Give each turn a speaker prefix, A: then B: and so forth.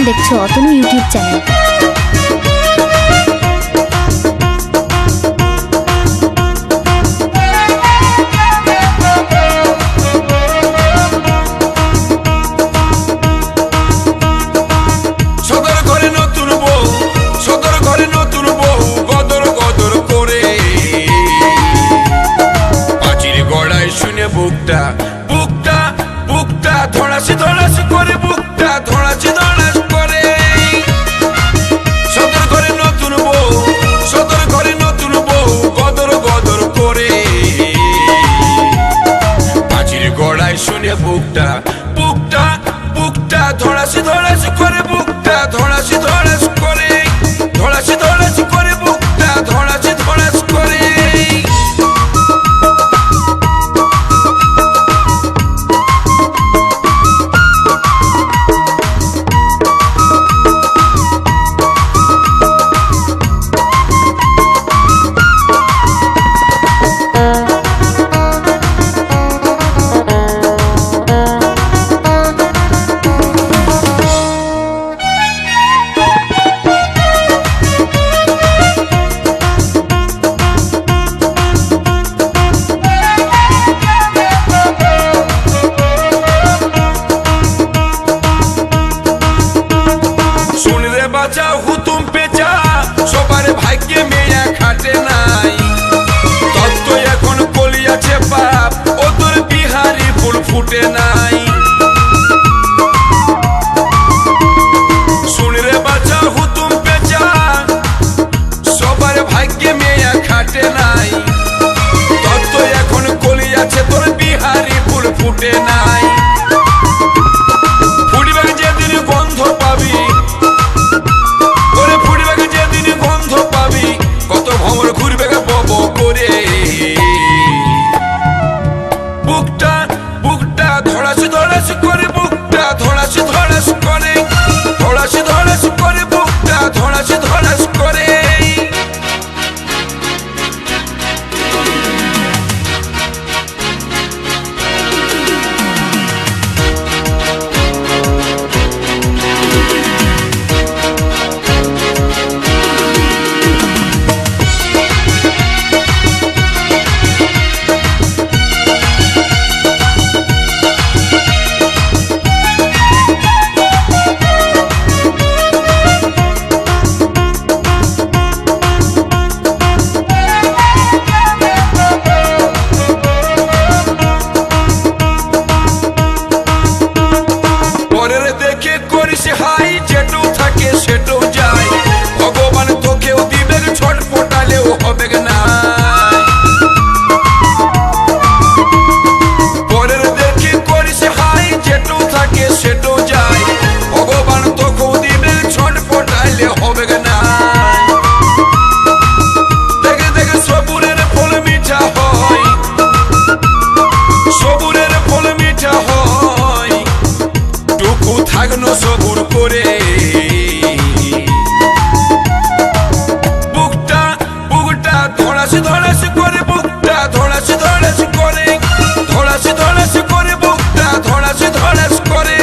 A: দেখছো Atanu YouTube channel.
B: বুকটা বুকটা বুকটা ধড়াসি ধড়াসি করে, বুকটা ধড়াসি ধড়াস করে। সদর ঘরে নতুন বউ, সদর ঘরে নতুন বউ, গদর গদর করে। পাঁচির গড়ায় শুনে বুকটা বুকটা বুকটা ধড়াসি ধড়াসি করে, বুকটা ধড়াসি ধড়াস করে, ধড়াসি ধড়াসি করে, বুকটা ধড়াসি ধড়াস করে। বাঁচাও হুতুম পেঁচা, সবার ভাগ্যে মেয়া খাটে নাই। তত্ত্ব এখন কলিয়াছে পাপ, ও তোর বিহারি ফুল ফুটে নাই। শুনরে বাঁচাও হুতুম পেঁচা, সবার ভাগ্যে মেয়া খাটে নাই। তত্ত্ব এখন কলিয়াছে তোর বিহারি ফুল ফুটে নাই। ফুটবে যেদিন গন্ধ পাবি, কত ভ্রমর ঘুরবে বব করে। বুকটা বুকটা ধড়াসি ধড়াসি করে, বুকটা ধড়াসি ধড়াস করে, ধড়াসি ধড়াস করে, বুকটা ধড়াসি ধড়াস করে। যেটু থাকে সেটু যায়, ভগবান তোকেও দিবে, ছটফটালেও হবে না। পরের দেখে করিস হাই, যেটু থাকে সেটু যায়, ভগবান তোকেও দিবে, ছটফটালে হবে না। দেখে দেখে সবুরের ফল মিঠা হয়, সবুরের ফল মিঠা হয়। টুকু থাকলো সবুর করে। বুকটা বুকটা ধড়াসি ধড়াসি করে, বুকটা ধড়াসি ধড়াসি করে, ধড়াসি ধড়াসি করে, বুকটা ধড়াসি ধড়াস করে।